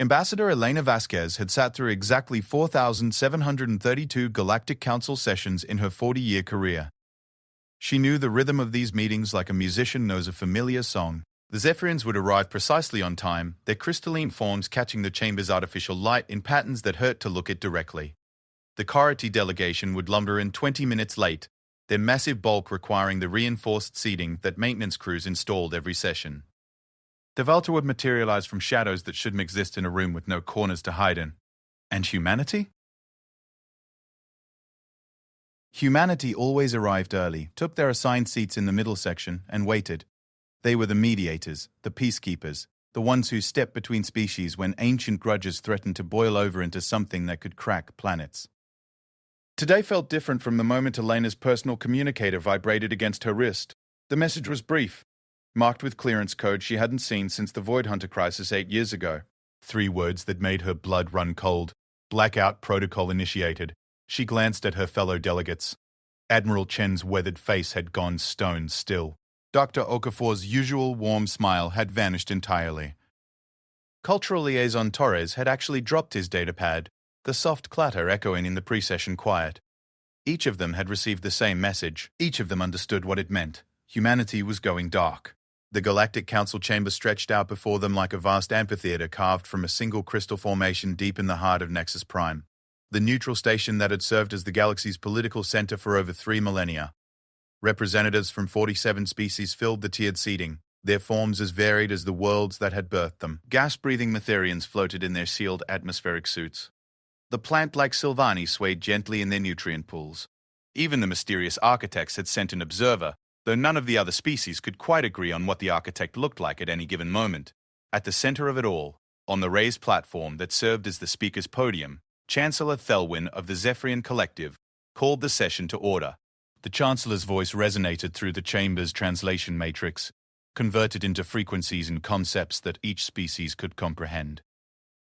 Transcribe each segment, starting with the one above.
Ambassador Elena Vasquez had sat through exactly 4,732 Galactic Council sessions in her 40-year career. She knew the rhythm of these meetings like a musician knows a familiar song. The Zephyrians would arrive precisely on time, their crystalline forms catching the chamber's artificial light in patterns that hurt to look at directly. The Karate delegation would lumber in 20 minutes late, their massive bulk requiring the reinforced seating that maintenance crews installed every session. The Valta would materialize from shadows that shouldn't exist in a room with no corners to hide in. And humanity? Humanity always arrived early, took their assigned seats in the middle section, and waited. They were the mediators, the peacekeepers, the ones who stepped between species when ancient grudges threatened to boil over into something that could crack planets. Today felt different from the moment Elena's personal communicator vibrated against her wrist. The message was brief, marked with clearance code she hadn't seen since the Void Hunter crisis 8 years ago. 3 words that made her blood run cold. Blackout protocol initiated. She glanced at her fellow delegates. Admiral Chen's weathered face had gone stone still. Dr. Okafor's usual warm smile had vanished entirely. Cultural Liaison Torres had actually dropped his datapad, the soft clatter echoing in the pre-session quiet. Each of them had received the same message. Each of them understood what it meant. Humanity was going dark. The Galactic Council chamber stretched out before them like a vast amphitheater carved from a single crystal formation deep in the heart of Nexus Prime, the neutral station that had served as the galaxy's political center for over 3 millennia. Representatives from 47 species filled the tiered seating, their forms as varied as the worlds that had birthed them. Gas-breathing Metherians floated in their sealed atmospheric suits. The plant-like Sylvani swayed gently in their nutrient pools. Even the mysterious architects had sent an observer, though none of the other species could quite agree on what the architect looked like at any given moment. At the center of it all, on the raised platform that served as the speaker's podium, Chancellor Thelwyn of the Zephyrian Collective called the session to order. The Chancellor's voice resonated through the chamber's translation matrix, converted into frequencies and concepts that each species could comprehend.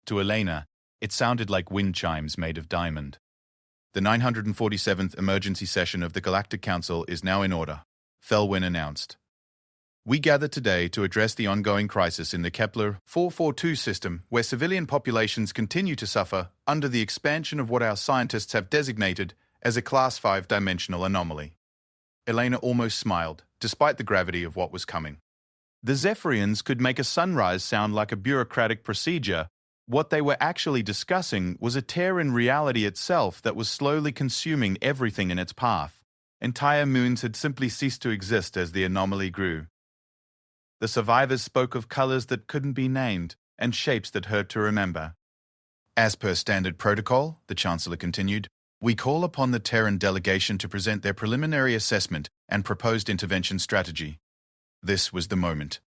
To Elena, it sounded like wind chimes made of diamond. The 947th emergency session of the Galactic Council is now in order, Thelwyn announced. We gather today to address the ongoing crisis in the Kepler 442 system, where civilian populations continue to suffer under the expansion of what our scientists have designated as a Class 5 dimensional anomaly. Elena almost smiled, despite the gravity of what was coming. The Zephyrians could make a sunrise sound like a bureaucratic procedure. What they were actually discussing was a tear in reality itself that was slowly consuming everything in its path. Entire moons had simply ceased to exist as the anomaly grew. The survivors spoke of colors that couldn't be named and shapes that hurt to remember. As per standard protocol, the Chancellor continued, we call upon the Terran delegation to present their preliminary assessment and proposed intervention strategy. This was the moment.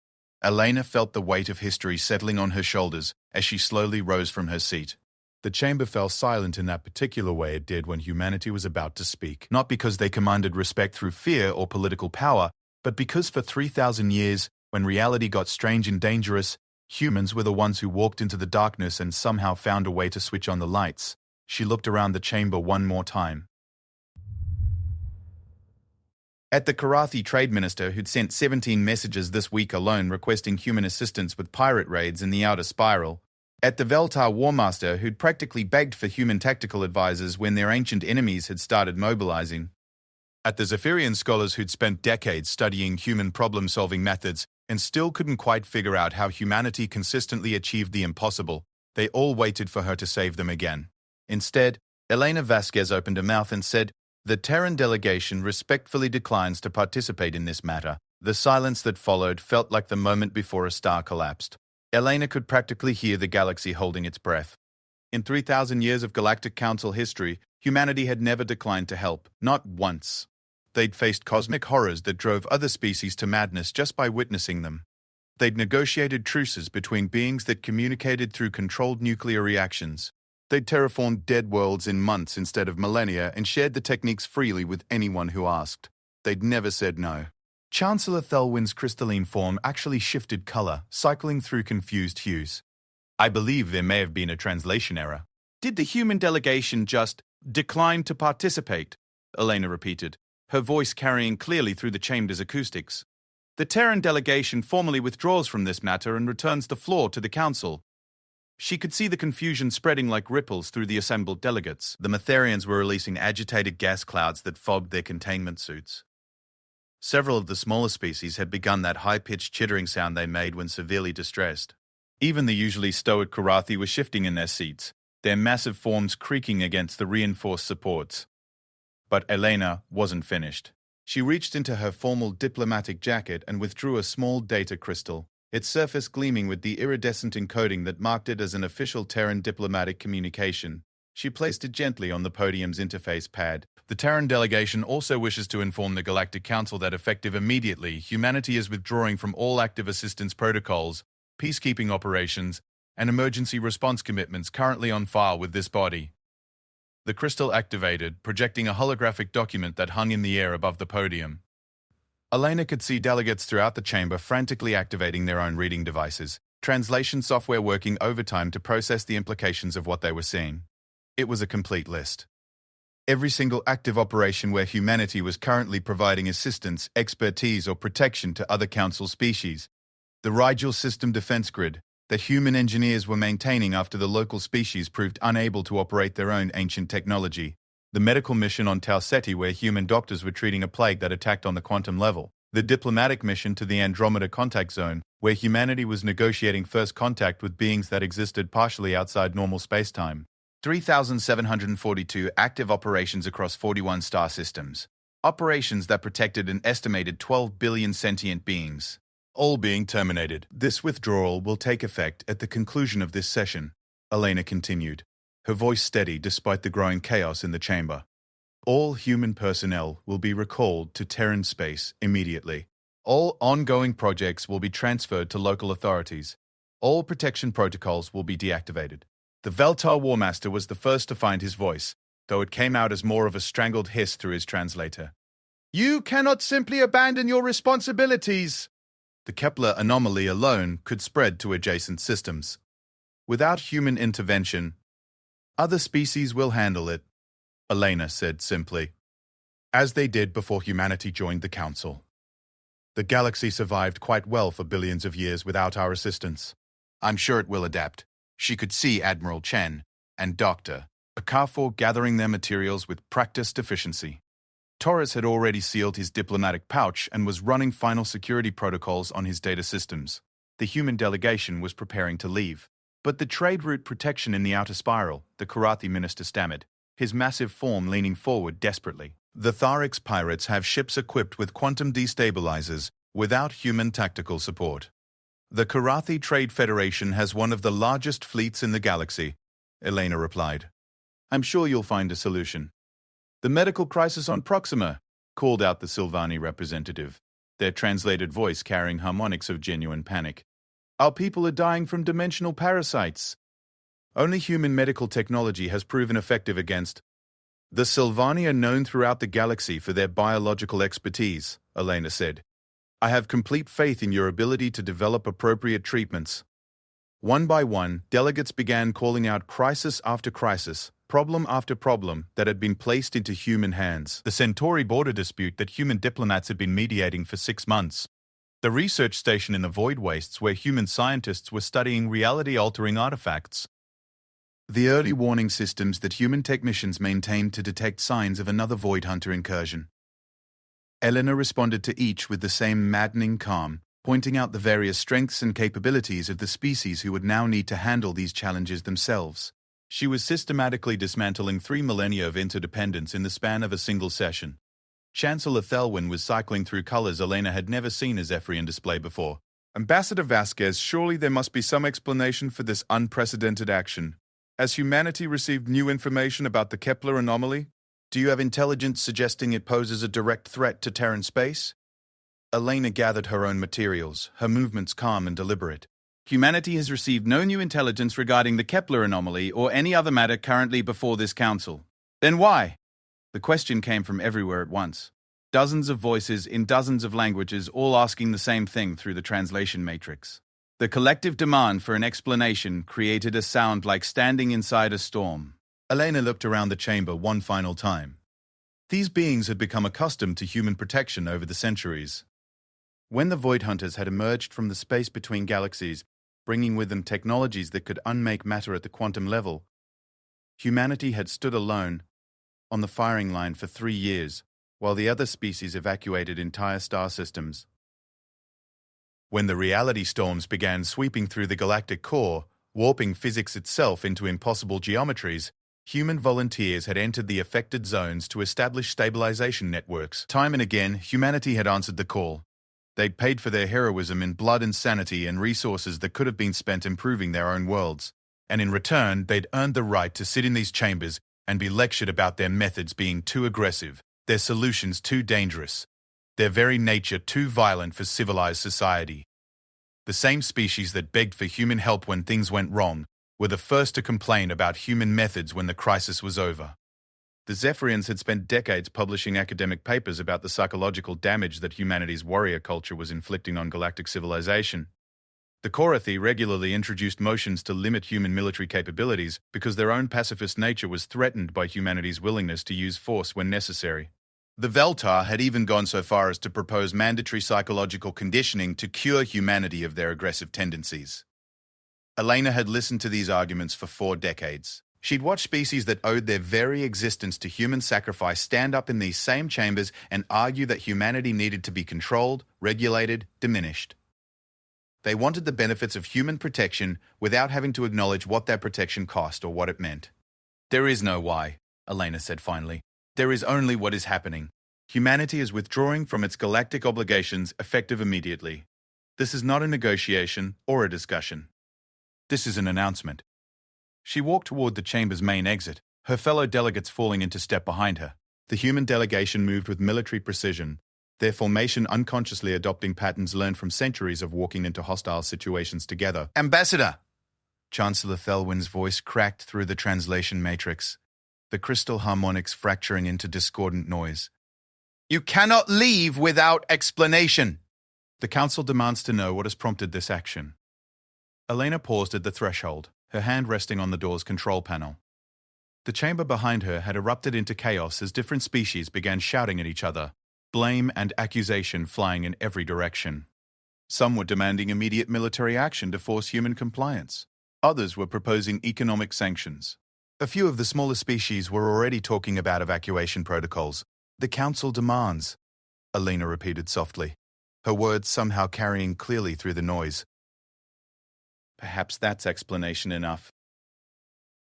Elena felt the weight of history settling on her shoulders as she slowly rose from her seat. The chamber fell silent in that particular way it did when humanity was about to speak, not because they commanded respect through fear or political power, but because for 3,000 years, when reality got strange and dangerous, humans were the ones who walked into the darkness and somehow found a way to switch on the lights. She looked around the chamber one more time. At the Karathi trade minister, who'd sent 17 messages this week alone requesting human assistance with pirate raids in the outer spiral. At the Veltar war master, who'd practically begged for human tactical advisors when their ancient enemies had started mobilizing. At the Zephyrian scholars who'd spent decades studying human problem-solving methods and still couldn't quite figure out how humanity consistently achieved the impossible, they all waited for her to save them again. Instead, Elena Vasquez opened her mouth and said, the Terran delegation respectfully declines to participate in this matter. The silence that followed felt like the moment before a star collapsed. Elena could practically hear the galaxy holding its breath. In 3,000 years of Galactic Council history, humanity had never declined to help, not once. They'd faced cosmic horrors that drove other species to madness just by witnessing them. They'd negotiated truces between beings that communicated through controlled nuclear reactions. They'd terraformed dead worlds in months instead of millennia and shared the techniques freely with anyone who asked. They'd never said no. Chancellor Thelwyn's crystalline form actually shifted color, cycling through confused hues. I believe there may have been a translation error. Did the human delegation just decline to participate? Elena repeated, her voice carrying clearly through the chamber's acoustics. The Terran delegation formally withdraws from this matter and returns the floor to the Council. She could see the confusion spreading like ripples through the assembled delegates. The Matherians were releasing agitated gas clouds that fogged their containment suits. Several of the smaller species had begun that high-pitched chittering sound they made when severely distressed. Even the usually stoic Karathi were shifting in their seats, their massive forms creaking against the reinforced supports. But Elena wasn't finished. She reached into her formal diplomatic jacket and withdrew a small data crystal, its surface gleaming with the iridescent encoding that marked it as an official Terran diplomatic communication. She placed it gently on the podium's interface pad. The Terran delegation also wishes to inform the Galactic Council that effective immediately, humanity is withdrawing from all active assistance protocols, peacekeeping operations, and emergency response commitments currently on file with this body. The crystal activated, projecting a holographic document that hung in the air above the podium. Elena could see delegates throughout the chamber frantically activating their own reading devices, translation software working overtime to process the implications of what they were seeing. It was a complete list. Every single active operation where humanity was currently providing assistance, expertise, or protection to other Council species. The Rigel system defense grid that human engineers were maintaining after the local species proved unable to operate their own ancient technology. The medical mission on Tau Ceti where human doctors were treating a plague that attacked on the quantum level. The diplomatic mission to the Andromeda contact zone where humanity was negotiating first contact with beings that existed partially outside normal spacetime. 3,742 active operations across 41 star systems. Operations that protected an estimated 12 billion sentient beings. All being terminated. This withdrawal will take effect at the conclusion of this session, Elena continued, her voice steady despite the growing chaos in the chamber. All human personnel will be recalled to Terran space immediately. All ongoing projects will be transferred to local authorities. All protection protocols will be deactivated. The Veltar Warmaster was the first to find his voice, though it came out as more of a strangled hiss through his translator. You cannot simply abandon your responsibilities. The Kepler anomaly alone could spread to adjacent systems. Without human intervention, other species will handle it, Elena said simply, as they did before humanity joined the Council. The galaxy survived quite well for billions of years without our assistance. I'm sure it will adapt. She could see Admiral Chen and Dr. Okafor gathering their materials with practiced efficiency. Torres had already sealed his diplomatic pouch and was running final security protocols on his data systems. The human delegation was preparing to leave. But the trade route protection in the outer spiral, the Karathi minister stammered, his massive form leaning forward desperately. The Tharix pirates have ships equipped with quantum destabilizers without human tactical support. The Karathi Trade Federation has one of the largest fleets in the galaxy, Elena replied. I'm sure you'll find a solution. The medical crisis on Proxima, called out the Silvani representative, their translated voice carrying harmonics of genuine panic. Our people are dying from dimensional parasites. Only human medical technology has proven effective against. The Silvani are known throughout the galaxy for their biological expertise, Elena said. I have complete faith in your ability to develop appropriate treatments. One by one, delegates began calling out crisis after crisis, problem after problem that had been placed into human hands. The Centauri border dispute that human diplomats had been mediating for 6 months. The research station in the void wastes where human scientists were studying reality-altering artifacts. The early warning systems that human technicians maintained to detect signs of another void hunter incursion. Elena responded to each with the same maddening calm, pointing out the various strengths and capabilities of the species who would now need to handle these challenges themselves. She was systematically dismantling 3 millennia of interdependence in the span of a single session. Chancellor Thelwyn was cycling through colors Elena had never seen a Zephyrian display before. Ambassador Vasquez, surely there must be some explanation for this unprecedented action. Has humanity received new information about the Kepler anomaly? Do you have intelligence suggesting it poses a direct threat to Terran space? Elena gathered her own materials, her movements calm and deliberate. Humanity has received no new intelligence regarding the Kepler anomaly or any other matter currently before this council. Then why? The question came from everywhere at once. Dozens of voices in dozens of languages all asking the same thing through the translation matrix. The collective demand for an explanation created a sound like standing inside a storm. Elena looked around the chamber one final time. These beings had become accustomed to human protection over the centuries. When the Void Hunters had emerged from the space between galaxies, bringing with them technologies that could unmake matter at the quantum level. Humanity had stood alone on the firing line for 3 years, while the other species evacuated entire star systems. When the reality storms began sweeping through the galactic core, warping physics itself into impossible geometries, human volunteers had entered the affected zones to establish stabilization networks. Time and again, humanity had answered the call. They'd paid for their heroism in blood and sanity and resources that could have been spent improving their own worlds. And in return, they'd earned the right to sit in these chambers and be lectured about their methods being too aggressive, their solutions too dangerous, their very nature too violent for civilized society. The same species that begged for human help when things went wrong were the first to complain about human methods when the crisis was over. The Zephyrians had spent decades publishing academic papers about the psychological damage that humanity's warrior culture was inflicting on galactic civilization. The Korathi regularly introduced motions to limit human military capabilities because their own pacifist nature was threatened by humanity's willingness to use force when necessary. The Veltar had even gone so far as to propose mandatory psychological conditioning to cure humanity of their aggressive tendencies. Elena had listened to these arguments for 4 decades. She'd watched species that owed their very existence to human sacrifice stand up in these same chambers and argue that humanity needed to be controlled, regulated, diminished. They wanted the benefits of human protection without having to acknowledge what that protection cost or what it meant. There is no why, Elena said finally. There is only what is happening. Humanity is withdrawing from its galactic obligations effective immediately. This is not a negotiation or a discussion. This is an announcement. She walked toward the chamber's main exit, her fellow delegates falling into step behind her. The human delegation moved with military precision, their formation unconsciously adopting patterns learned from centuries of walking into hostile situations together. Ambassador! Chancellor Thelwyn's voice cracked through the translation matrix, the crystal harmonics fracturing into discordant noise. You cannot leave without explanation! The Council demands to know what has prompted this action. Elena paused at the threshold, her hand resting on the door's control panel. The chamber behind her had erupted into chaos as different species began shouting at each other, blame and accusation flying in every direction. Some were demanding immediate military action to force human compliance. Others were proposing economic sanctions. A few of the smaller species were already talking about evacuation protocols. The Council demands, Elena repeated softly, her words somehow carrying clearly through the noise. Perhaps that's explanation enough.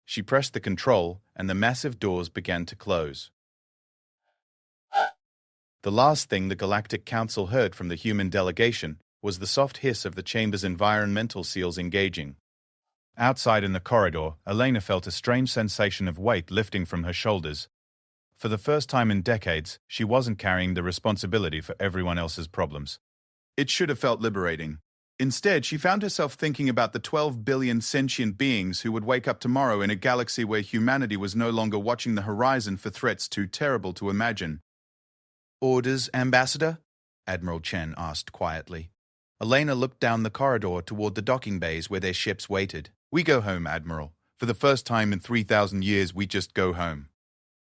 She pressed the control, and the massive doors began to close. The last thing the Galactic Council heard from the human delegation was the soft hiss of the chamber's environmental seals engaging. Outside in the corridor, Elena felt a strange sensation of weight lifting from her shoulders. For the first time in decades, she wasn't carrying the responsibility for everyone else's problems. It should have felt liberating. Instead, she found herself thinking about the 12 billion sentient beings who would wake up tomorrow in a galaxy where humanity was no longer watching the horizon for threats too terrible to imagine. Orders, Ambassador? Admiral Chen asked quietly. Elena looked down the corridor toward the docking bays where their ships waited. We go home, Admiral. For the first time in 3,000 years, we just go home.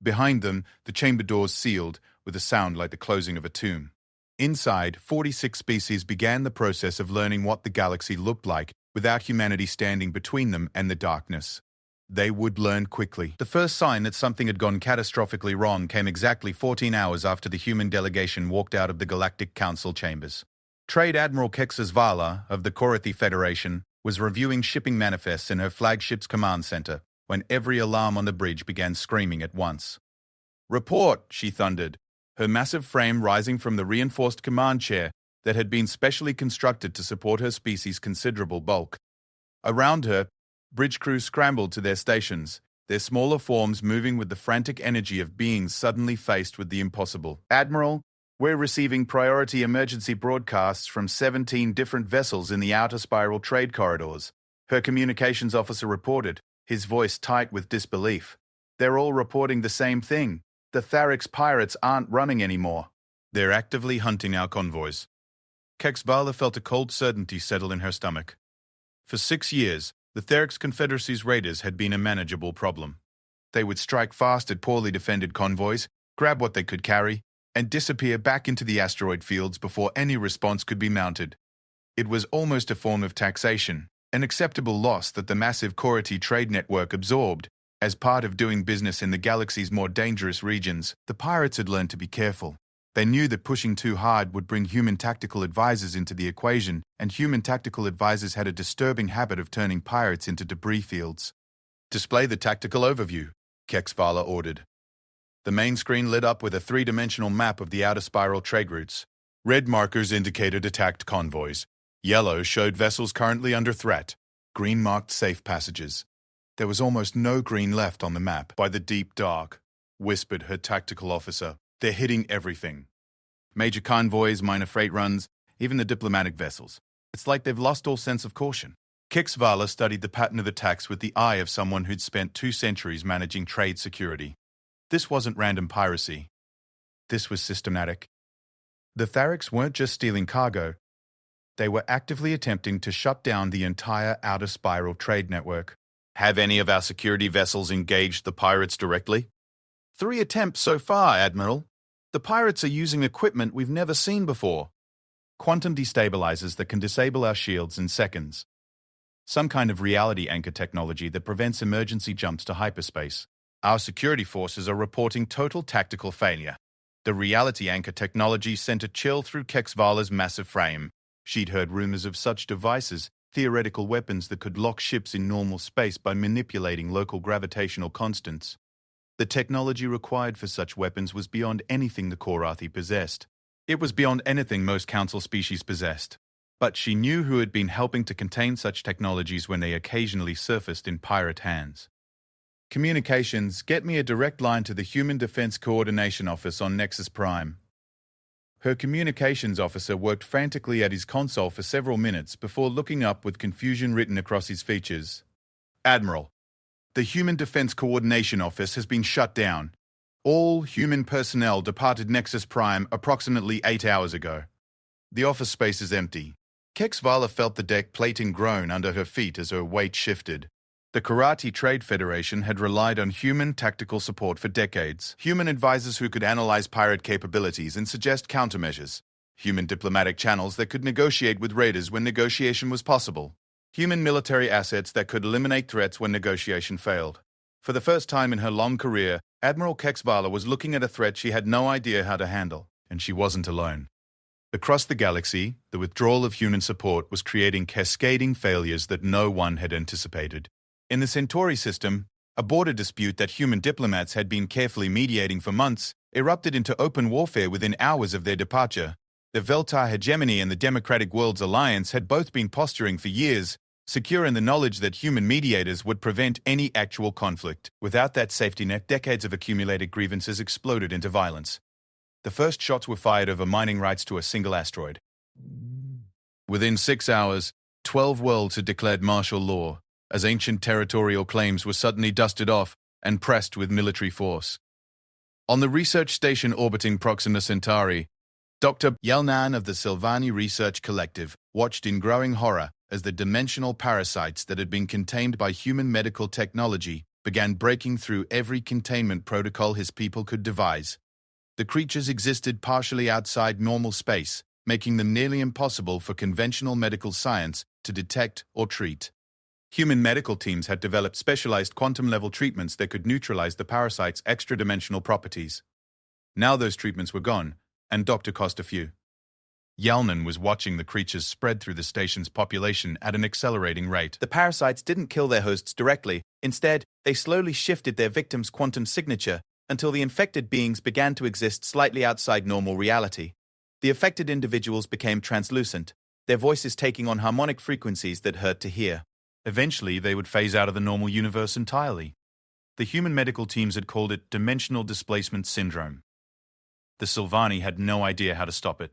Behind them, the chamber doors sealed with a sound like the closing of a tomb. Inside, 46 species began the process of learning what the galaxy looked like without humanity standing between them and the darkness. They would learn quickly. The first sign that something had gone catastrophically wrong came exactly 14 hours after the human delegation walked out of the Galactic Council chambers. Trade Admiral Kexasvala of the Korathi Federation was reviewing shipping manifests in her flagship's command center when every alarm on the bridge began screaming at once. Report, she thundered, her massive frame rising from the reinforced command chair that had been specially constructed to support her species' considerable bulk. Around her, bridge crews scrambled to their stations, their smaller forms moving with the frantic energy of beings suddenly faced with the impossible. Admiral, we're receiving priority emergency broadcasts from 17 different vessels in the outer spiral trade corridors, her communications officer reported, his voice tight with disbelief. They're all reporting the same thing. The Tharix pirates aren't running anymore. They're actively hunting our convoys. Kexvala felt a cold certainty settle in her stomach. For 6 years, the Tharix Confederacy's raiders had been a manageable problem. They would strike fast at poorly defended convoys, grab what they could carry, and disappear back into the asteroid fields before any response could be mounted. It was almost a form of taxation, an acceptable loss that the massive Cority trade network absorbed. As part of doing business in the galaxy's more dangerous regions, the pirates had learned to be careful. They knew that pushing too hard would bring human tactical advisors into the equation, and human tactical advisors had a disturbing habit of turning pirates into debris fields. "Display the tactical overview," Kexvala ordered. The main screen lit up with a three-dimensional map of the outer spiral trade routes. Red markers indicated attacked convoys. Yellow showed vessels currently under threat. Green marked safe passages. There was almost no green left on the map. "By the deep dark," whispered her tactical officer. "They're hitting everything. Major convoys, minor freight runs, even the diplomatic vessels. It's like they've lost all sense of caution." Kexvala studied the pattern of attacks with the eye of someone who'd spent 2 centuries managing trade security. This wasn't random piracy. This was systematic. The Tharics weren't just stealing cargo. They were actively attempting to shut down the entire outer spiral trade network. "Have any of our security vessels engaged the pirates directly?" "3 attempts so far, Admiral. The pirates are using equipment we've never seen before. Quantum destabilizers that can disable our shields in seconds. Some kind of reality anchor technology that prevents emergency jumps to hyperspace. Our security forces are reporting total tactical failure." The reality anchor technology sent a chill through Kexvala's massive frame. She'd heard rumors of such devices, theoretical weapons that could lock ships in normal space by manipulating local gravitational constants. The technology required for such weapons was beyond anything the Korathi possessed. It was beyond anything most Council species possessed. But she knew who had been helping to contain such technologies when they occasionally surfaced in pirate hands. "Communications, get me a direct line to the Human Defense Coordination Office on Nexus Prime." Her communications officer worked frantically at his console for several minutes before looking up with confusion written across his features. "Admiral, the Human Defense Coordination Office has been shut down. All human personnel departed Nexus Prime approximately 8 hours ago. The office space is empty." Kexvala felt the deck plating groan under her feet as her weight shifted. The Karate Trade Federation had relied on human tactical support for decades. Human advisors who could analyze pirate capabilities and suggest countermeasures. Human diplomatic channels that could negotiate with raiders when negotiation was possible. Human military assets that could eliminate threats when negotiation failed. For the first time in her long career, Admiral Kexvala was looking at a threat she had no idea how to handle, and she wasn't alone. Across the galaxy, the withdrawal of human support was creating cascading failures that no one had anticipated. In the Centauri system, a border dispute that human diplomats had been carefully mediating for months erupted into open warfare within hours of their departure. The Veltar hegemony and the Democratic Worlds Alliance had both been posturing for years, secure in the knowledge that human mediators would prevent any actual conflict. Without that safety net, decades of accumulated grievances exploded into violence. The first shots were fired over mining rights to a single asteroid. Within 6 hours, 12 worlds had declared martial law, as ancient territorial claims were suddenly dusted off and pressed with military force. On the research station orbiting Proxima Centauri, Dr. Yelnan of the Silvani Research Collective watched in growing horror as the dimensional parasites that had been contained by human medical technology began breaking through every containment protocol his people could devise. The creatures existed partially outside normal space, making them nearly impossible for conventional medical science to detect or treat. Human medical teams had developed specialized quantum-level treatments that could neutralize the parasite's extra-dimensional properties. Now those treatments were gone, and Dr. cost a few. Yalnan was watching the creatures spread through the station's population at an accelerating rate. The parasites didn't kill their hosts directly. Instead, they slowly shifted their victims' quantum signature until the infected beings began to exist slightly outside normal reality. The affected individuals became translucent, their voices taking on harmonic frequencies that hurt to hear. Eventually, they would phase out of the normal universe entirely. The human medical teams had called it dimensional displacement syndrome. The Silvani had no idea how to stop it.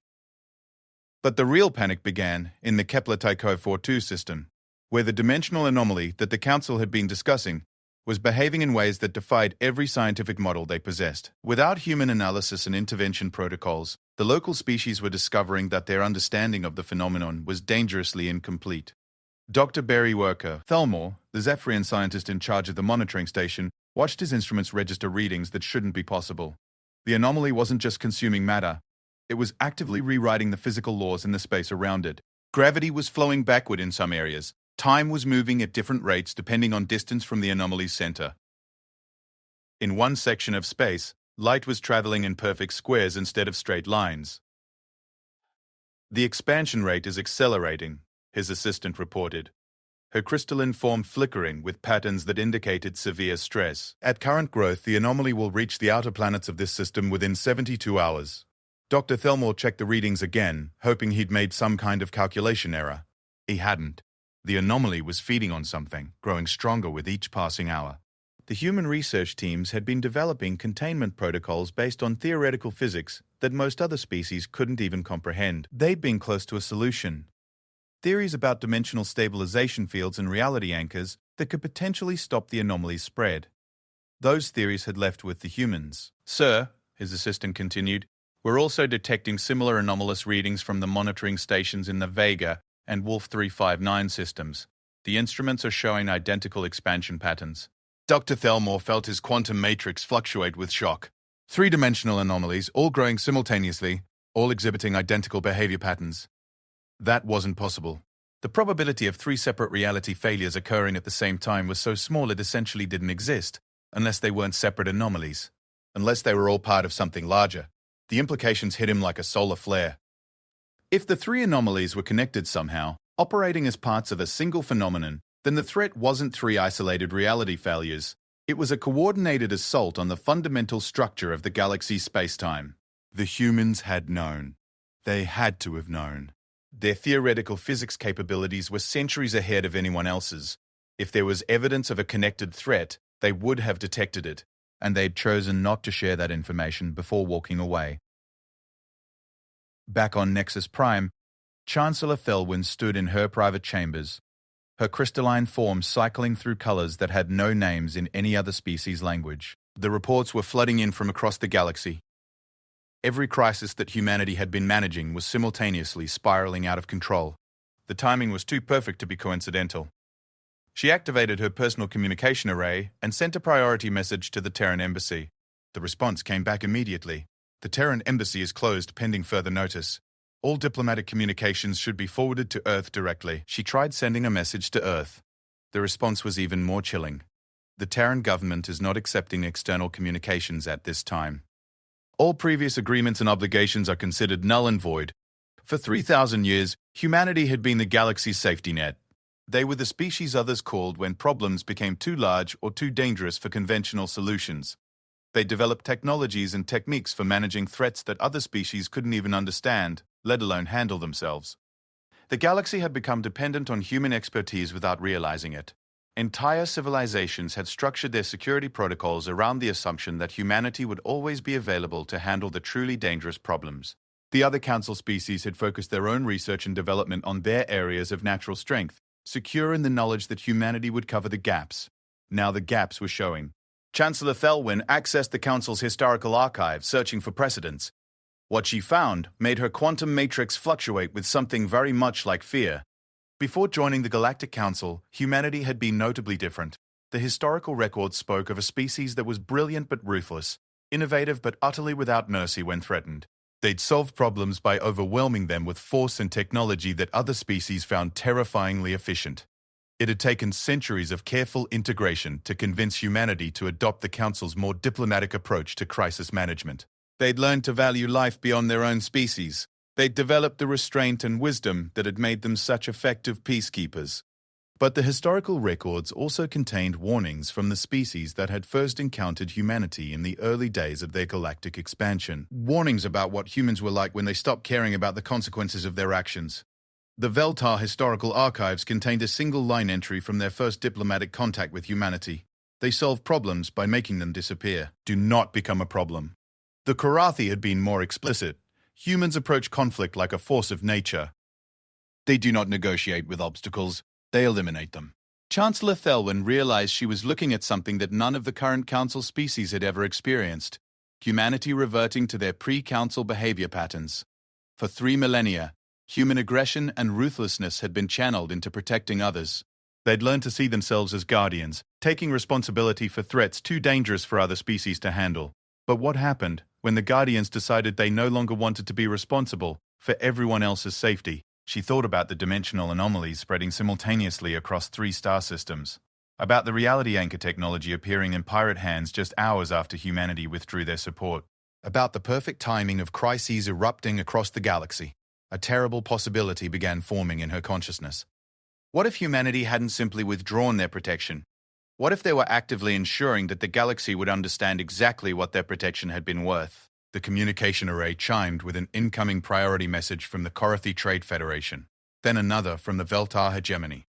But the real panic began in the Kepler-Tycho 42 system, where the dimensional anomaly that the Council had been discussing was behaving in ways that defied every scientific model they possessed. Without human analysis and intervention protocols, the local species were discovering that their understanding of the phenomenon was dangerously incomplete. Dr. Barry Worker, Thelmore, the Zephyrian scientist in charge of the monitoring station, watched his instruments register readings that shouldn't be possible. The anomaly wasn't just consuming matter. It was actively rewriting the physical laws in the space around it. Gravity was flowing backward in some areas, Time was moving at different rates depending on distance from the anomaly's center. In one section of space, light was traveling in perfect squares instead of straight lines. The expansion rate is accelerating, his assistant reported. Her crystalline form flickering with patterns that indicated severe stress. At current growth, the anomaly will reach the outer planets of this system within 72 hours. Dr. Thelmore checked the readings again, hoping he'd made some kind of calculation error. He hadn't. The anomaly was feeding on something, growing stronger with each passing hour. The human research teams had been developing containment protocols based on theoretical physics that most other species couldn't even comprehend. They'd been close to a solution. Theories about dimensional stabilization fields and reality anchors that could potentially stop the anomaly's spread. Those theories had left with the humans. Sir, his assistant continued, we're also detecting similar anomalous readings from the monitoring stations in the Vega and Wolf 359 systems. The instruments are showing identical expansion patterns. Dr. Thelmore felt his quantum matrix fluctuate with shock. Three-dimensional anomalies, all growing simultaneously, all exhibiting identical behavior patterns. That wasn't possible. The probability of three separate reality failures occurring at the same time was so small it essentially didn't exist, unless they weren't separate anomalies. Unless they were all part of something larger. The implications hit him like a solar flare. If the three anomalies were connected somehow, operating as parts of a single phenomenon, then the threat wasn't three isolated reality failures. It was a coordinated assault on the fundamental structure of the galaxy's spacetime. The humans had known. They had to have known. Their theoretical physics capabilities were centuries ahead of anyone else's. If there was evidence of a connected threat, they would have detected it, and they'd chosen not to share that information before walking away. Back on Nexus Prime, Chancellor Felwyn stood in her private chambers, her crystalline form cycling through colors that had no names in any other species' language. The reports were flooding in from across the galaxy. Every crisis that humanity had been managing was simultaneously spiraling out of control. The timing was too perfect to be coincidental. She activated her personal communication array and sent a priority message to the Terran embassy. The response came back immediately. The Terran embassy is closed pending further notice. All diplomatic communications should be forwarded to Earth directly. She tried sending a message to Earth. The response was even more chilling. The Terran government is not accepting external communications at this time. All previous agreements and obligations are considered null and void. For 3,000 years, humanity had been the galaxy's safety net. They were the species others called when problems became too large or too dangerous for conventional solutions. They developed technologies and techniques for managing threats that other species couldn't even understand, let alone handle themselves. The galaxy had become dependent on human expertise without realizing it. Entire civilizations had structured their security protocols around the assumption that humanity would always be available to handle the truly dangerous problems. The other council species had focused their own research and development on their areas of natural strength, secure in the knowledge that humanity would cover the gaps. Now the gaps were showing. Chancellor Thelwyn accessed the council's historical archive, searching for precedents. What she found made her quantum matrix fluctuate with something very much like fear. Before joining the Galactic Council, humanity had been notably different. The historical records spoke of a species that was brilliant but ruthless, innovative but utterly without mercy when threatened. They'd solved problems by overwhelming them with force and technology that other species found terrifyingly efficient. It had taken centuries of careful integration to convince humanity to adopt the Council's more diplomatic approach to crisis management. They'd learned to value life beyond their own species. They'd developed the restraint and wisdom that had made them such effective peacekeepers. But the historical records also contained warnings from the species that had first encountered humanity in the early days of their galactic expansion. Warnings about what humans were like when they stopped caring about the consequences of their actions. The Veltar historical archives contained a single-line entry from their first diplomatic contact with humanity. They solved problems by making them disappear. Do not become a problem. The Korathi had been more explicit. Humans approach conflict like a force of nature. They do not negotiate with obstacles, they eliminate them. Chancellor Thelwyn realized she was looking at something that none of the current Council species had ever experienced. Humanity reverting to their pre-Council behavior patterns. For 3 millennia, human aggression and ruthlessness had been channeled into protecting others. They'd learned to see themselves as guardians, taking responsibility for threats too dangerous for other species to handle. But what happened when the Guardians decided they no longer wanted to be responsible for everyone else's safety? She thought about the dimensional anomalies spreading simultaneously across 3 star systems, about the reality anchor technology appearing in pirate hands just hours after humanity withdrew their support, about the perfect timing of crises erupting across the galaxy. A terrible possibility began forming in her consciousness. What if humanity hadn't simply withdrawn their protection? What if they were actively ensuring that the galaxy would understand exactly what their protection had been worth? The communication array chimed with an incoming priority message from the Korathi Trade Federation, then another from the Veltar hegemony.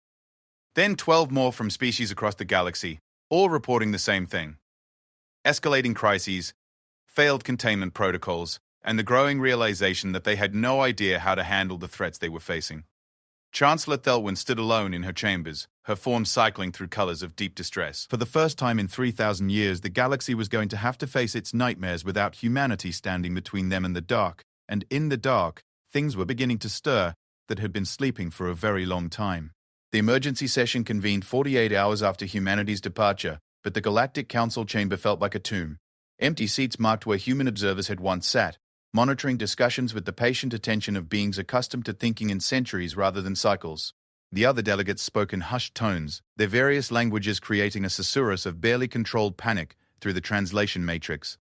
Then 12 more from species across the galaxy, all reporting the same thing. Escalating crises, failed containment protocols, and the growing realization that they had no idea how to handle the threats they were facing. Chancellor Thelwyn stood alone in her chambers, her form cycling through colors of deep distress. For the first time in 3,000 years, the galaxy was going to have to face its nightmares without humanity standing between them and the dark. And in the dark, things were beginning to stir that had been sleeping for a very long time. The emergency session convened 48 hours after humanity's departure, but the Galactic Council chamber felt like a tomb. Empty seats marked where human observers had once sat, monitoring discussions with the patient attention of beings accustomed to thinking in centuries rather than cycles. The other delegates spoke in hushed tones, their various languages creating a susurrus of barely controlled panic through the translation matrix.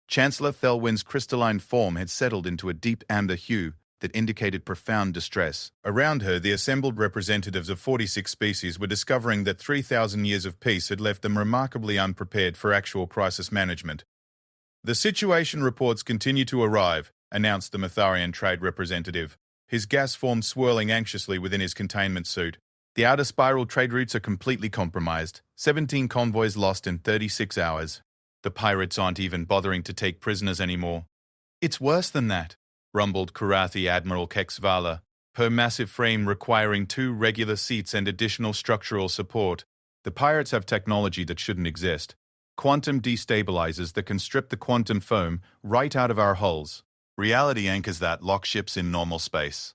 Chancellor Thelwyn's crystalline form had settled into a deep amber hue that indicated profound distress. Around her, the assembled representatives of 46 species were discovering that 3,000 years of peace had left them remarkably unprepared for actual crisis management. The situation reports continue to arrive, announced the Matharian trade representative, his gas form swirling anxiously within his containment suit. The outer spiral trade routes are completely compromised, 17 convoys lost in 36 hours. The pirates aren't even bothering to take prisoners anymore. It's worse than that, rumbled Korathi Admiral Kexvala, her massive frame requiring 2 regular seats and additional structural support. The pirates have technology that shouldn't exist. Quantum destabilizers that can strip the quantum foam right out of our hulls. Reality anchors that lock ships in normal space.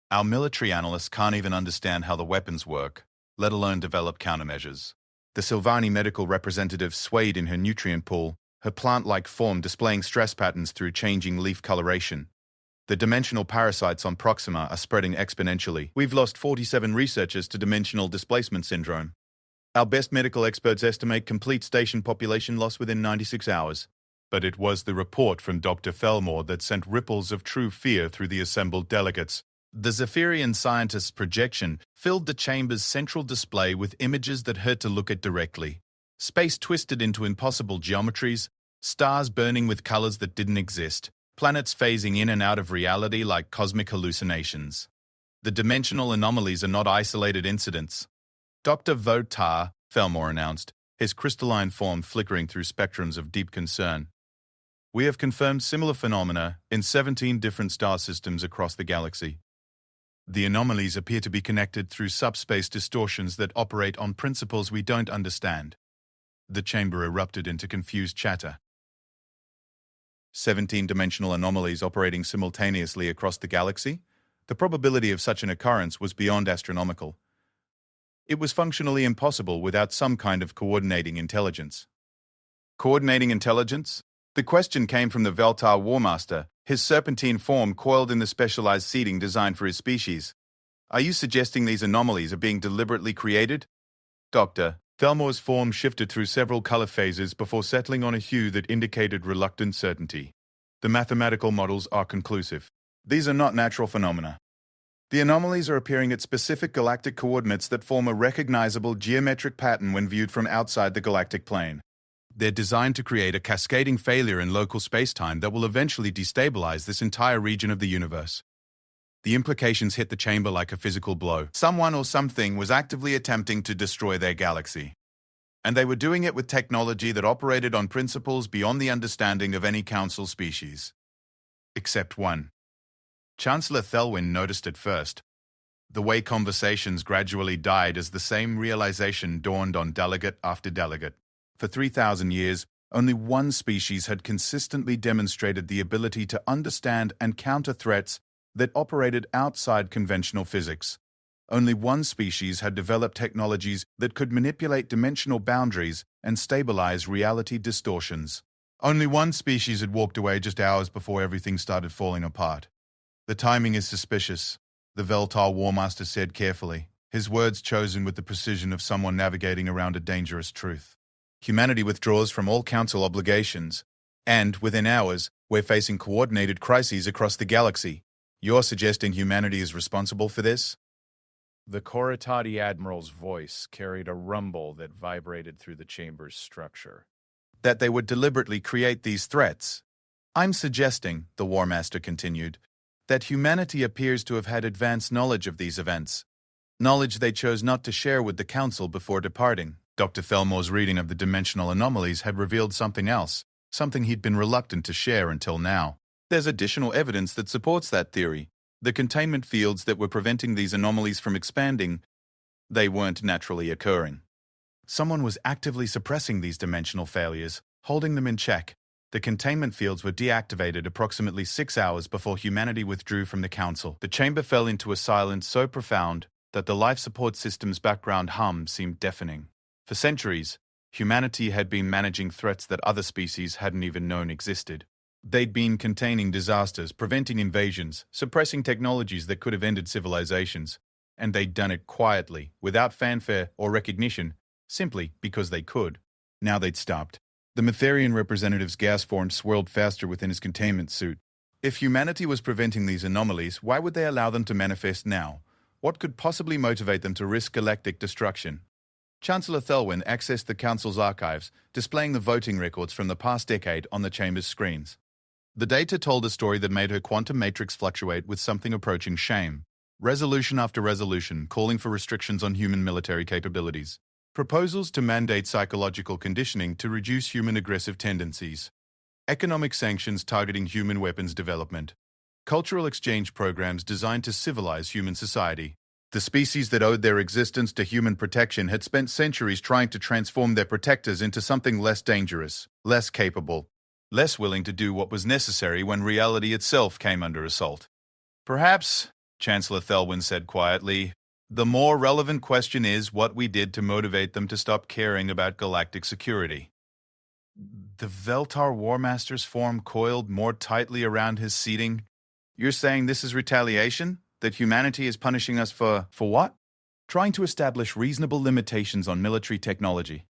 Our military analysts can't even understand how the weapons work, let alone develop countermeasures. The Silvani medical representative swayed in her nutrient pool, her plant-like form displaying stress patterns through changing leaf coloration. The dimensional parasites on Proxima are spreading exponentially. We've lost 47 researchers to dimensional displacement syndrome. Our best medical experts estimate complete station population loss within 96 hours. But it was the report from Dr. Felmore that sent ripples of true fear through the assembled delegates. The Zephyrian scientist's projection filled the chamber's central display with images that hurt to look at directly. Space twisted into impossible geometries, stars burning with colors that didn't exist, planets phasing in and out of reality like cosmic hallucinations. The dimensional anomalies are not isolated incidents. Dr. Votar, Felmore announced, his crystalline form flickering through spectrums of deep concern. We have confirmed similar phenomena in 17 different star systems across the galaxy. The anomalies appear to be connected through subspace distortions that operate on principles we don't understand. The chamber erupted into confused chatter. 17-dimensional anomalies operating simultaneously across the galaxy? The probability of such an occurrence was beyond astronomical. It was functionally impossible without some kind of coordinating intelligence. Coordinating intelligence? The question came from the Veltar Warmaster, his serpentine form coiled in the specialized seating designed for his species. Are you suggesting these anomalies are being deliberately created? Doctor, Thelmore's form shifted through several color phases before settling on a hue that indicated reluctant certainty. The mathematical models are conclusive. These are not natural phenomena. The anomalies are appearing at specific galactic coordinates that form a recognizable geometric pattern when viewed from outside the galactic plane. They're designed to create a cascading failure in local spacetime that will eventually destabilize this entire region of the universe. The implications hit the chamber like a physical blow. Someone or something was actively attempting to destroy their galaxy. And they were doing it with technology that operated on principles beyond the understanding of any council species. Except one. Chancellor Thelwyn noticed it first. The way conversations gradually died as the same realization dawned on delegate after delegate. For 3,000 years, only one species had consistently demonstrated the ability to understand and counter threats that operated outside conventional physics. Only one species had developed technologies that could manipulate dimensional boundaries and stabilize reality distortions. Only one species had walked away just hours before everything started falling apart. The timing is suspicious. the Veltar Warmaster said carefully, his words chosen with the precision of someone navigating around a dangerous truth. Humanity withdraws from all council obligations, and, within hours, we're facing coordinated crises across the galaxy. You're suggesting humanity is responsible for this? The Koritati Admiral's voice carried a rumble that vibrated through the chamber's structure. That they would deliberately create these threats. I'm suggesting, the War Master continued, that humanity appears to have had advanced knowledge of these events. Knowledge they chose not to share with the Council before departing. Dr. Thelmore's reading of the dimensional anomalies had revealed something else, something he'd been reluctant to share until now. There's additional evidence that supports that theory. The containment fields that were preventing these anomalies from expanding, they weren't naturally occurring. Someone was actively suppressing these dimensional failures, holding them in check. The containment fields were deactivated approximately 6 hours before humanity withdrew from the Council. The chamber fell into a silence so profound that the life support system's background hum seemed deafening. For centuries, humanity had been managing threats that other species hadn't even known existed. They'd been containing disasters, preventing invasions, suppressing technologies that could have ended civilizations. And they'd done it quietly, without fanfare or recognition, simply because they could. Now they'd stopped. The Metherian representative's gas form swirled faster within his containment suit. If humanity was preventing these anomalies, why would they allow them to manifest now? What could possibly motivate them to risk galactic destruction? Chancellor Thelwyn accessed the Council's archives, displaying the voting records from the past decade on the chamber's screens. The data told a story that made her quantum matrix fluctuate with something approaching shame. Resolution after resolution calling for restrictions on human military capabilities. Proposals to mandate psychological conditioning to reduce human aggressive tendencies. Economic sanctions targeting human weapons development. Cultural exchange programs designed to civilize human society. The species that owed their existence to human protection had spent centuries trying to transform their protectors into something less dangerous, less capable, less willing to do what was necessary when reality itself came under assault. Perhaps, Chancellor Thelwyn said quietly, the more relevant question is what we did to motivate them to stop caring about galactic security. The Veltar Warmaster's form coiled more tightly around his seating. You're saying this is retaliation? That humanity is punishing us for what? Trying to establish reasonable limitations on military technology.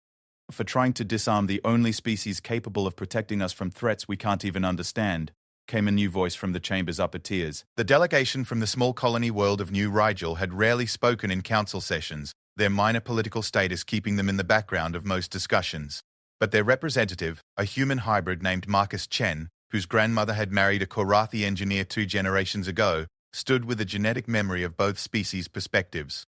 For trying to disarm the only species capable of protecting us from threats we can't even understand, came a new voice from the chamber's upper tiers. The delegation from the small colony world of New Rigel had rarely spoken in council sessions, their minor political status keeping them in the background of most discussions. But their representative, a human hybrid named Marcus Chen, whose grandmother had married a Korathi engineer 2 generations ago, stood with a genetic memory of both species' perspectives.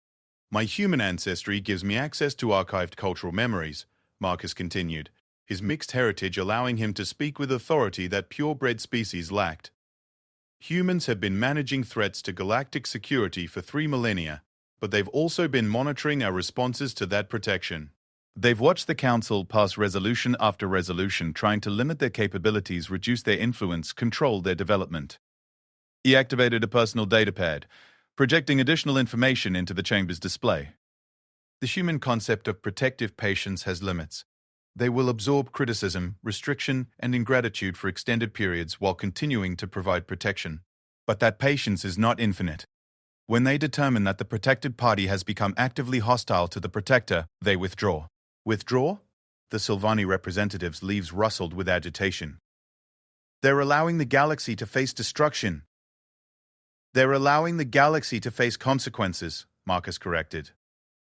My human ancestry gives me access to archived cultural memories, Marcus continued, his mixed heritage allowing him to speak with authority that purebred species lacked. Humans have been managing threats to galactic security for 3 millennia, but they've also been monitoring our responses to that protection. They've watched the Council pass resolution after resolution trying to limit their capabilities, reduce their influence, control their development. He activated a personal datapad, projecting additional information into the chamber's display. The human concept of protective patience has limits. They will absorb criticism, restriction, and ingratitude for extended periods while continuing to provide protection. But that patience is not infinite. When they determine that the protected party has become actively hostile to the protector, they withdraw. Withdraw? The Sylvani representative's leaves rustled with agitation. They're allowing the galaxy to face destruction. They're allowing the galaxy to face consequences, Marcus corrected.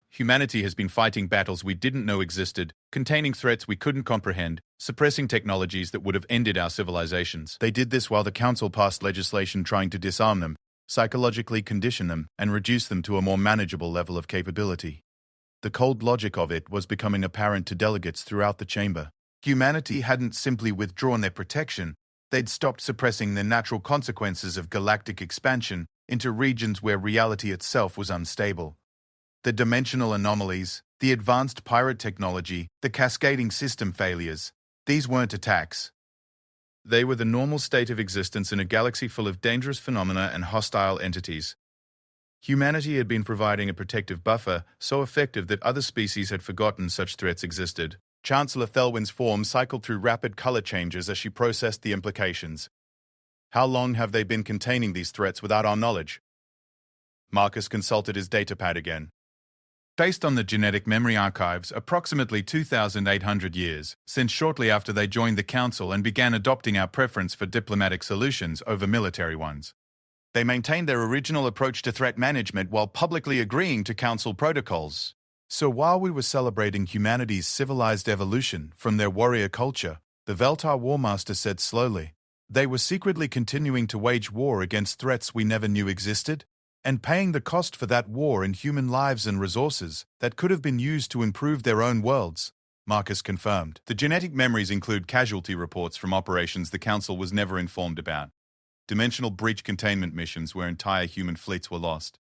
Humanity has been fighting battles we didn't know existed, containing threats we couldn't comprehend, suppressing technologies that would have ended our civilizations. They did this while the Council passed legislation trying to disarm them, psychologically condition them, and reduce them to a more manageable level of capability. The cold logic of it was becoming apparent to delegates throughout the chamber. Humanity hadn't simply withdrawn their protection, they'd stopped suppressing the natural consequences of galactic expansion into regions where reality itself was unstable. The dimensional anomalies, the advanced pirate technology, the cascading system failures, these weren't attacks. They were the normal state of existence in a galaxy full of dangerous phenomena and hostile entities. Humanity had been providing a protective buffer so effective that other species had forgotten such threats existed. Chancellor Thelwyn's form cycled through rapid color changes as she processed the implications. How long have they been containing these threats without our knowledge? Marcus consulted his datapad again. Based on the genetic memory archives, approximately 2,800 years, since shortly after they joined the Council and began adopting our preference for diplomatic solutions over military ones. They maintained their original approach to threat management while publicly agreeing to Council protocols. So while we were celebrating humanity's civilized evolution from their warrior culture, the Veltar Warmaster said slowly, they were secretly continuing to wage war against threats we never knew existed, and paying the cost for that war in human lives and resources that could have been used to improve their own worlds, Marcus confirmed. The genetic memories include casualty reports from operations the Council was never informed about. Dimensional breach containment missions where entire human fleets were lost.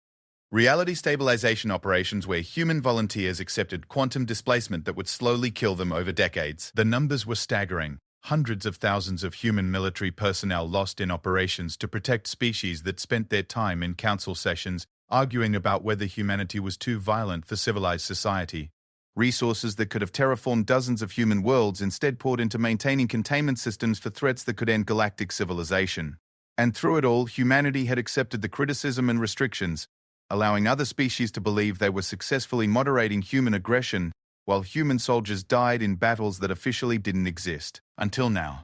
Reality stabilization operations where human volunteers accepted quantum displacement that would slowly kill them over decades. The numbers were staggering. Hundreds of thousands of human military personnel lost in operations to protect species that spent their time in council sessions arguing about whether humanity was too violent for civilized society. Resources that could have terraformed dozens of human worlds instead poured into maintaining containment systems for threats that could end galactic civilization. And through it all, humanity had accepted the criticism and restrictions, allowing other species to believe they were successfully moderating human aggression, while human soldiers died in battles that officially didn't exist, until now.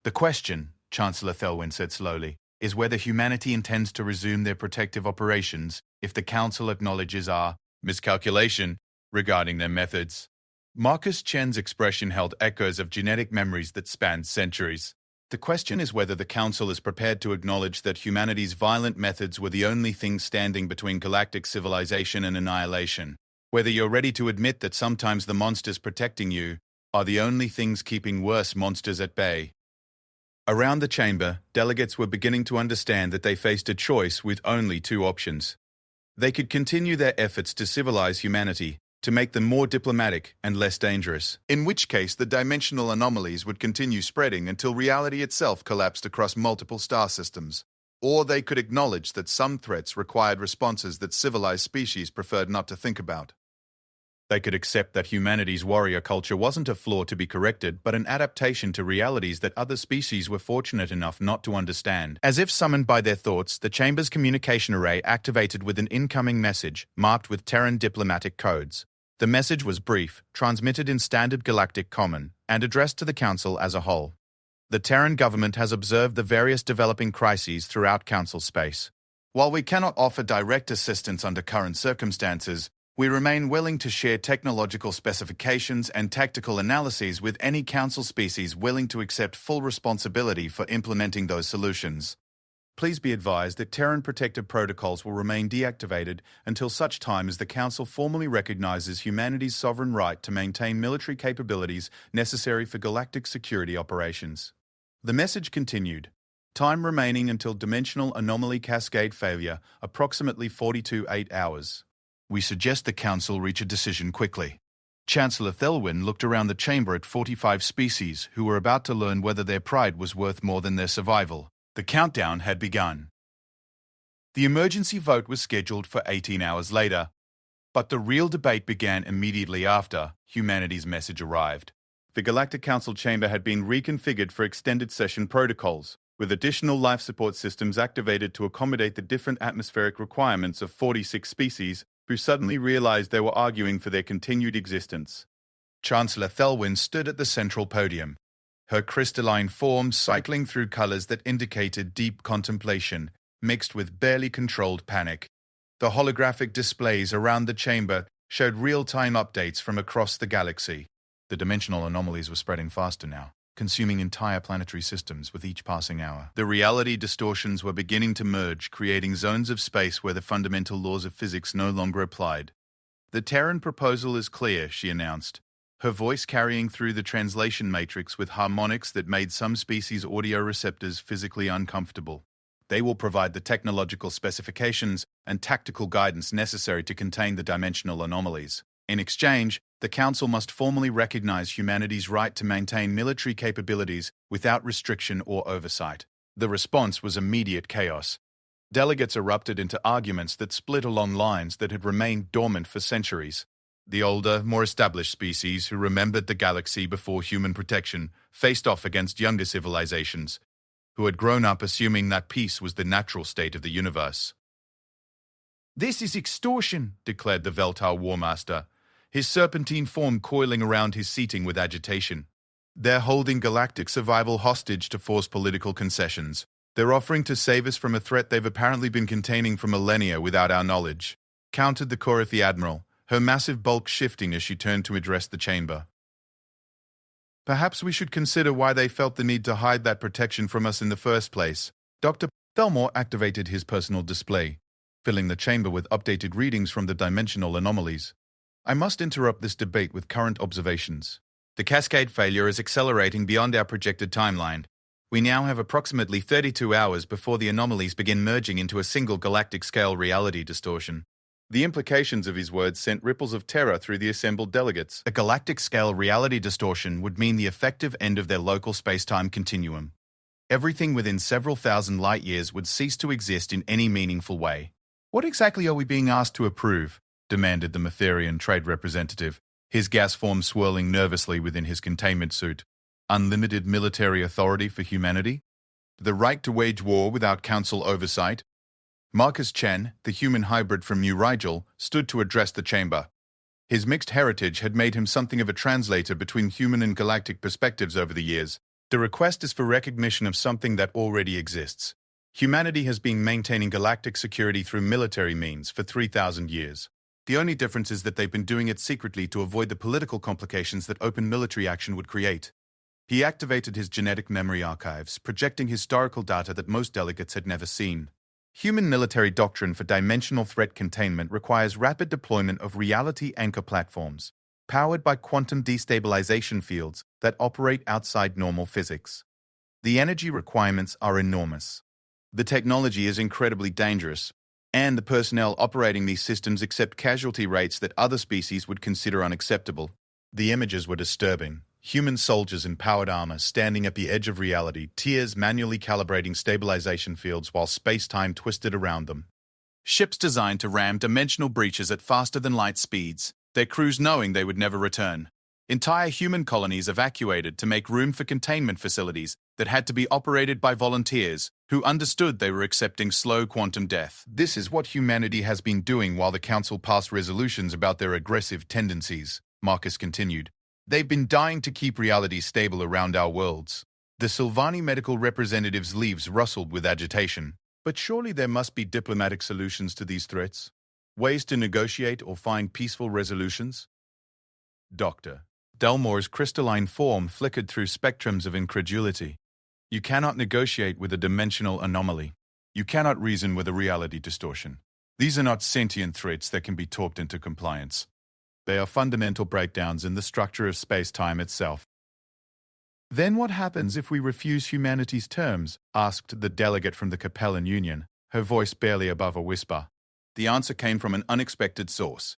The question, Chancellor Thelwyn said slowly, is whether humanity intends to resume their protective operations if the Council acknowledges our miscalculation regarding their methods. Marcus Chen's expression held echoes of genetic memories that spanned centuries. The question is whether the Council is prepared to acknowledge that humanity's violent methods were the only thing standing between galactic civilization and annihilation. Whether you're ready to admit that sometimes the monsters protecting you are the only things keeping worse monsters at bay. Around the chamber, delegates were beginning to understand that they faced a choice with only two options. They could continue their efforts to civilize humanity, to make them more diplomatic and less dangerous, in which case the dimensional anomalies would continue spreading until reality itself collapsed across multiple star systems. Or they could acknowledge that some threats required responses that civilized species preferred not to think about. They could accept that humanity's warrior culture wasn't a flaw to be corrected, but an adaptation to realities that other species were fortunate enough not to understand. As if summoned by their thoughts, the chamber's communication array activated with an incoming message marked with Terran diplomatic codes. The message was brief, transmitted in standard galactic common, and addressed to the Council as a whole. The Terran government has observed the various developing crises throughout Council space. While we cannot offer direct assistance under current circumstances, we remain willing to share technological specifications and tactical analyses with any Council species willing to accept full responsibility for implementing those solutions. Please be advised that Terran protective protocols will remain deactivated until such time as the Council formally recognizes humanity's sovereign right to maintain military capabilities necessary for galactic security operations. The message continued. Time remaining until dimensional anomaly cascade failure, approximately 42.8 hours. We suggest the Council reach a decision quickly. Chancellor Thelwyn looked around the chamber at 45 species who were about to learn whether their pride was worth more than their survival. The countdown had begun. The emergency vote was scheduled for 18 hours later, but the real debate began immediately after humanity's message arrived. The Galactic Council chamber had been reconfigured for extended session protocols, with additional life support systems activated to accommodate the different atmospheric requirements of 46 species who suddenly realized they were arguing for their continued existence. Chancellor Thelwyn stood at the central podium, her crystalline form cycling through colors that indicated deep contemplation, mixed with barely controlled panic. The holographic displays around the chamber showed real-time updates from across the galaxy. The dimensional anomalies were spreading faster now, consuming entire planetary systems with each passing hour. The reality distortions were beginning to merge, creating zones of space where the fundamental laws of physics no longer applied. The Terran proposal is clear, she announced, her voice carrying through the translation matrix with harmonics that made some species' audio receptors physically uncomfortable. They will provide the technological specifications and tactical guidance necessary to contain the dimensional anomalies. In exchange, the Council must formally recognize humanity's right to maintain military capabilities without restriction or oversight. The response was immediate chaos. Delegates erupted into arguments that split along lines that had remained dormant for centuries. The older, more established species who remembered the galaxy before human protection faced off against younger civilizations, who had grown up assuming that peace was the natural state of the universe. "This is extortion," declared the Veltar Warmaster, his serpentine form coiling around his seating with agitation. "They're holding galactic survival hostage to force political concessions. They're offering to save us from a threat they've apparently been containing for millennia without our knowledge," countered the Korathi Admiral, her massive bulk shifting as she turned to address the chamber. "Perhaps we should consider why they felt the need to hide that protection from us in the first place." Dr. Thelmore activated his personal display, filling the chamber with updated readings from the dimensional anomalies. "I must interrupt this debate with current observations. The cascade failure is accelerating beyond our projected timeline. We now have approximately 32 hours before the anomalies begin merging into a single galactic-scale reality distortion." The implications of his words sent ripples of terror through the assembled delegates. A galactic-scale reality distortion would mean the effective end of their local space-time continuum. Everything within several thousand light-years would cease to exist in any meaningful way. "What exactly are we being asked to approve?" demanded the Matherian trade representative, his gas form swirling nervously within his containment suit. "Unlimited military authority for humanity? The right to wage war without council oversight?" Marcus Chen, the human hybrid from New Rigel, stood to address the chamber. His mixed heritage had made him something of a translator between human and galactic perspectives over the years. "The request is for recognition of something that already exists. Humanity has been maintaining galactic security through military means for 3,000 years. The only difference is that they've been doing it secretly to avoid the political complications that open military action would create." He activated his genetic memory archives, projecting historical data that most delegates had never seen. Human military doctrine for dimensional threat containment requires rapid deployment of reality anchor platforms, powered by quantum destabilization fields that operate outside normal physics. The energy requirements are enormous. The technology is incredibly dangerous, and the personnel operating these systems accept casualty rates that other species would consider unacceptable. The images were disturbing. Human soldiers in powered armor standing at the edge of reality, tears manually calibrating stabilization fields while space-time twisted around them. Ships designed to ram dimensional breaches at faster-than-light speeds, their crews knowing they would never return. Entire human colonies evacuated to make room for containment facilities that had to be operated by volunteers who understood they were accepting slow quantum death. "This is what humanity has been doing while the Council passed resolutions about their aggressive tendencies," Marcus continued. "They've been dying to keep reality stable around our worlds." The Sylvani medical representative's leaves rustled with agitation. "But surely there must be diplomatic solutions to these threats? Ways to negotiate or find peaceful resolutions?" Dr. Delmore's crystalline form flickered through spectrums of incredulity. "You cannot negotiate with a dimensional anomaly. You cannot reason with a reality distortion. These are not sentient threats that can be talked into compliance. They are fundamental breakdowns in the structure of space-time itself." "Then what happens if we refuse humanity's terms?" asked the delegate from the Capellan Union, her voice barely above a whisper. The answer came from an unexpected source.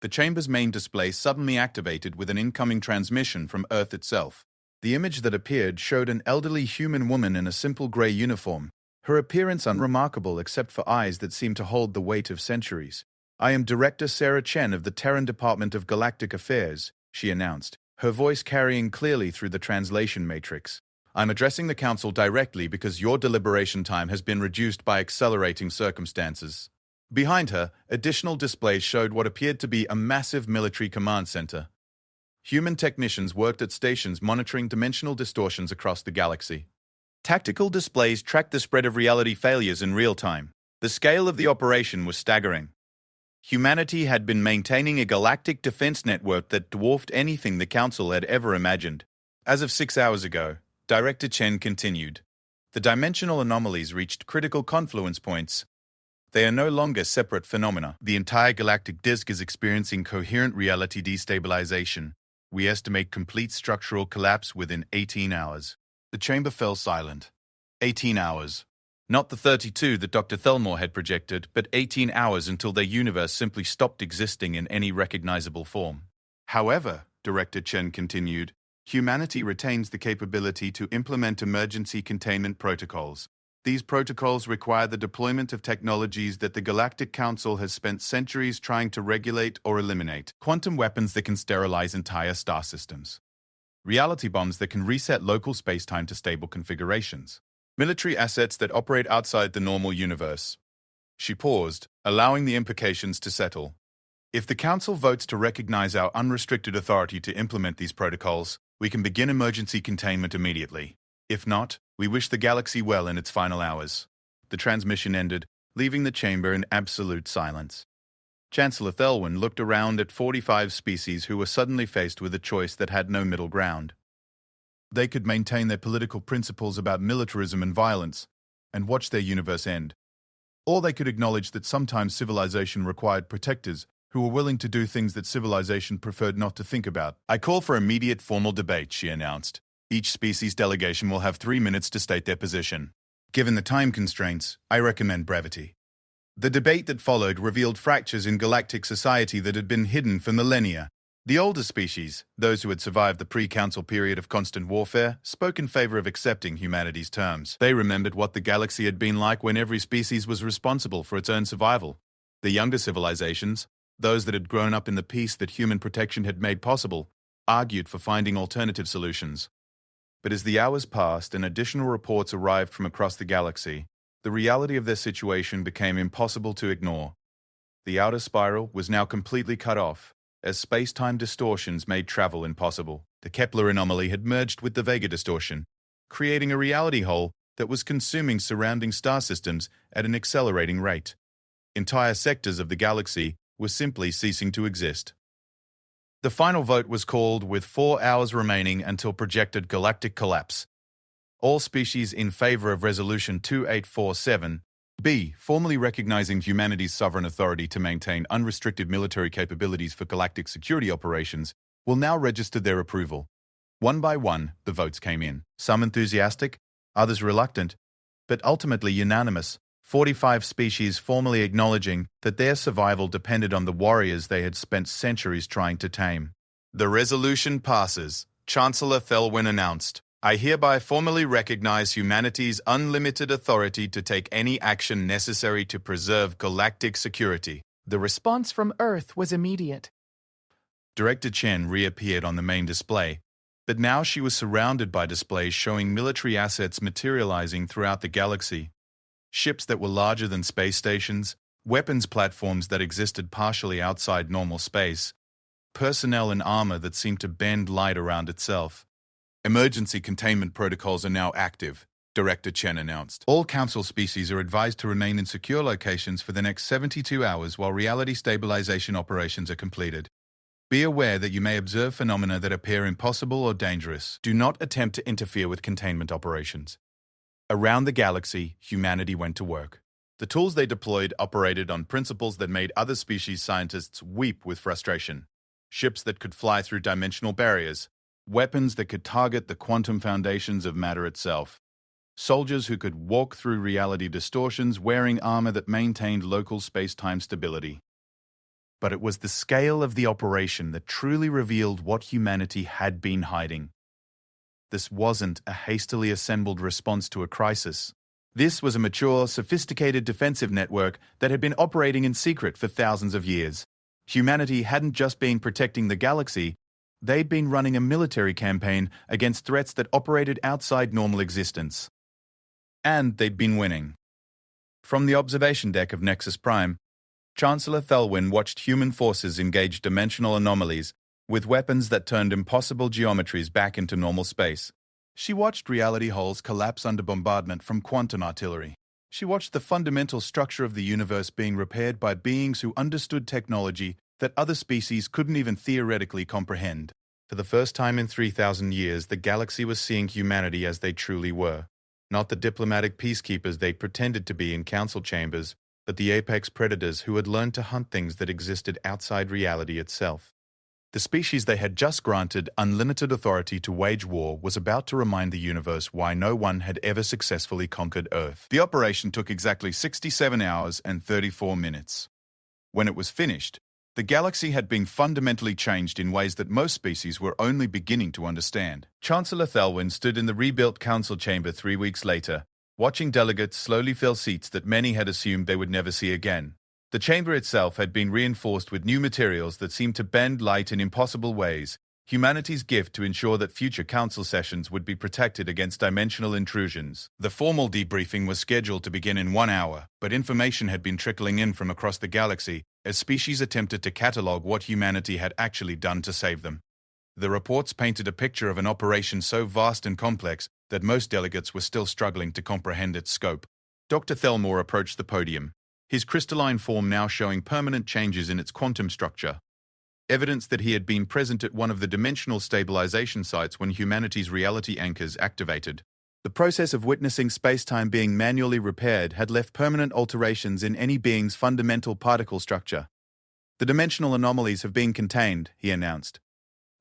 The chamber's main display suddenly activated with an incoming transmission from Earth itself. The image that appeared showed an elderly human woman in a simple grey uniform, her appearance unremarkable except for eyes that seemed to hold the weight of centuries. "I am Director Sarah Chen of the Terran Department of Galactic Affairs," she announced, her voice carrying clearly through the translation matrix. "I'm addressing the Council directly because your deliberation time has been reduced by accelerating circumstances." Behind her, additional displays showed what appeared to be a massive military command center. Human technicians worked at stations monitoring dimensional distortions across the galaxy. Tactical displays tracked the spread of reality failures in real time. The scale of the operation was staggering. Humanity had been maintaining a galactic defense network that dwarfed anything the Council had ever imagined. As of 6 hours ago, Director Chen continued, the dimensional anomalies reached critical confluence points. They are no longer separate phenomena. The entire galactic disk is experiencing coherent reality destabilization. We estimate complete structural collapse within 18 hours. The chamber fell silent. 18 hours. Not the 32 that Dr. Thelmore had projected, but 18 hours until their universe simply stopped existing in any recognizable form. However, Director Chen continued, humanity retains the capability to implement emergency containment protocols. These protocols require the deployment of technologies that the Galactic Council has spent centuries trying to regulate or eliminate. Quantum weapons that can sterilize entire star systems. Reality bombs that can reset local spacetime to stable configurations. Military assets that operate outside the normal universe. She paused, allowing the implications to settle. If the Council votes to recognize our unrestricted authority to implement these protocols, we can begin emergency containment immediately. If not, we wish the galaxy well in its final hours. The transmission ended, leaving the chamber in absolute silence. Chancellor Thelwyn looked around at 45 species who were suddenly faced with a choice that had no middle ground. They could maintain their political principles about militarism and violence, and watch their universe end. Or they could acknowledge that sometimes civilization required protectors who were willing to do things that civilization preferred not to think about. I call for immediate formal debate, she announced. Each species delegation will have 3 minutes to state their position. Given the time constraints, I recommend brevity. The debate that followed revealed fractures in galactic society that had been hidden for millennia. The older species, those who had survived the pre-council period of constant warfare, spoke in favor of accepting humanity's terms. They remembered what the galaxy had been like when every species was responsible for its own survival. The younger civilizations, those that had grown up in the peace that human protection had made possible, argued for finding alternative solutions. But as the hours passed and additional reports arrived from across the galaxy, the reality of their situation became impossible to ignore. The outer spiral was now completely cut off, as space-time distortions made travel impossible. The Kepler anomaly had merged with the Vega distortion, creating a reality hole that was consuming surrounding star systems at an accelerating rate. Entire sectors of the galaxy were simply ceasing to exist. The final vote was called with 4 hours remaining until projected galactic collapse. All species in favor of Resolution 2847B, formally recognizing humanity's sovereign authority to maintain unrestricted military capabilities for galactic security operations, will now register their approval. One by one, the votes came in. Some enthusiastic, others reluctant, but ultimately unanimous. 45 species formally acknowledging that their survival depended on the warriors they had spent centuries trying to tame. The resolution passes, Chancellor Thelwyn announced. I hereby formally recognize humanity's unlimited authority to take any action necessary to preserve galactic security. The response from Earth was immediate. Director Chen reappeared on the main display, but now she was surrounded by displays showing military assets materializing throughout the galaxy. Ships that were larger than space stations, weapons platforms that existed partially outside normal space, personnel and armor that seemed to bend light around itself. Emergency containment protocols are now active, Director Chen announced. All Council species are advised to remain in secure locations for the next 72 hours while reality stabilization operations are completed. Be aware that you may observe phenomena that appear impossible or dangerous. Do not attempt to interfere with containment operations. Around the galaxy, humanity went to work. The tools they deployed operated on principles that made other species scientists weep with frustration. Ships that could fly through dimensional barriers, weapons that could target the quantum foundations of matter itself, soldiers who could walk through reality distortions wearing armor that maintained local space-time stability. But it was the scale of the operation that truly revealed what humanity had been hiding. This wasn't a hastily assembled response to a crisis. This was a mature, sophisticated defensive network that had been operating in secret for thousands of years. Humanity hadn't just been protecting the galaxy, they'd been running a military campaign against threats that operated outside normal existence. And they'd been winning. From the observation deck of Nexus Prime, Chancellor Thelwyn watched human forces engage dimensional anomalies with weapons that turned impossible geometries back into normal space. She watched reality holes collapse under bombardment from quantum artillery. She watched the fundamental structure of the universe being repaired by beings who understood technology that other species couldn't even theoretically comprehend. For the first time in 3,000 years, the galaxy was seeing humanity as they truly were. Not the diplomatic peacekeepers they pretended to be in council chambers, but the apex predators who had learned to hunt things that existed outside reality itself. The species they had just granted unlimited authority to wage war was about to remind the universe why no one had ever successfully conquered Earth. The operation took exactly 67 hours and 34 minutes. When it was finished, the galaxy had been fundamentally changed in ways that most species were only beginning to understand. Chancellor Thelwyn stood in the rebuilt council chamber 3 weeks later, watching delegates slowly fill seats that many had assumed they would never see again. The chamber itself had been reinforced with new materials that seemed to bend light in impossible ways. humanity's gift to ensure that future council sessions would be protected against dimensional intrusions. The formal debriefing was scheduled to begin in 1 hour, but information had been trickling in from across the galaxy as species attempted to catalogue what humanity had actually done to save them. The reports painted a picture of an operation so vast and complex that most delegates were still struggling to comprehend its scope. Dr. Thelmore approached the podium, his crystalline form now showing permanent changes in its quantum structure, evidence that he had been present at one of the dimensional stabilization sites when humanity's reality anchors activated. The process of witnessing space-time being manually repaired had left permanent alterations in any being's fundamental particle structure. The dimensional anomalies have been contained, he announced,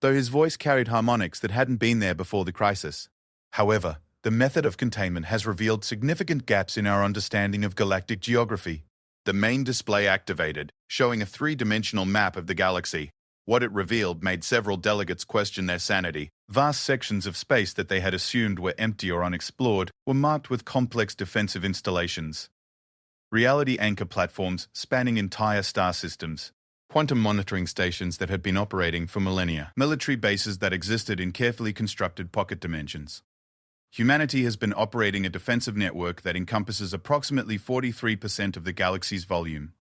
though his voice carried harmonics that hadn't been there before the crisis. However, the method of containment has revealed significant gaps in our understanding of galactic geography. The main display activated, showing a three-dimensional map of the galaxy. What it revealed made several delegates question their sanity. Vast sections of space that they had assumed were empty or unexplored were marked with complex defensive installations. Reality anchor platforms spanning entire star systems. Quantum monitoring stations that had been operating for millennia. Military bases that existed in carefully constructed pocket dimensions. Humanity has been operating a defensive network that encompasses approximately 43% of the galaxy's volume.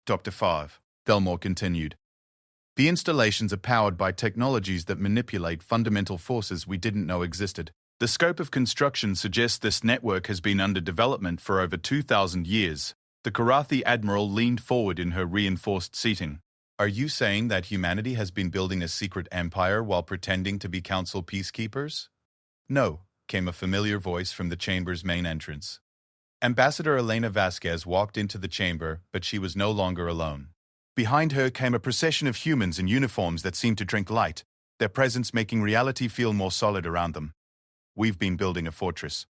Dr. 5. Thelmore continued. The installations are powered by technologies that manipulate fundamental forces we didn't know existed. The scope of construction suggests this network has been under development for over 2,000 years. The Karathi admiral leaned forward in her reinforced seating. Are you saying that humanity has been building a secret empire while pretending to be council peacekeepers? No, came a familiar voice from the chamber's main entrance. Ambassador Elena Vasquez walked into the chamber, but she was no longer alone. Behind her came a procession of humans in uniforms that seemed to drink light, their presence making reality feel more solid around them. We've been building a fortress,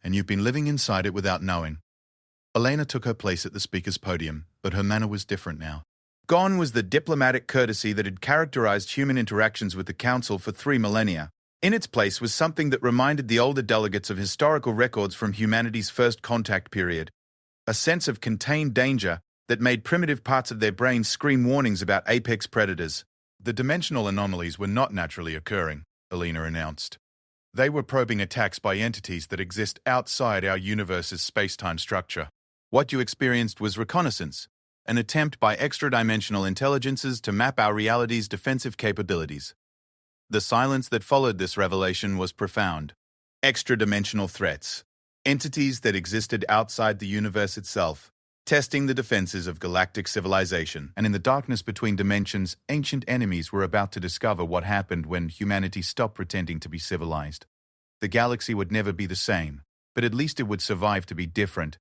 and you've been living inside it without knowing. Elena took her place at the speaker's podium, but her manner was different now. Gone was the diplomatic courtesy that had characterized human interactions with the Council for 3 millennia. In its place was something that reminded the older delegates of historical records from humanity's first contact period. A sense of contained danger that made primitive parts of their brains scream warnings about apex predators. The dimensional anomalies were not naturally occurring, Elena announced. They were probing attacks by entities that exist outside our universe's space-time structure. What you experienced was reconnaissance, an attempt by extra-dimensional intelligences to map our reality's defensive capabilities. The silence that followed this revelation was profound. Extra-dimensional threats, entities that existed outside the universe itself, testing the defenses of galactic civilization. And in the darkness between dimensions, ancient enemies were about to discover what happened when humanity stopped pretending to be civilized. The galaxy would never be the same, but at least it would survive to be different,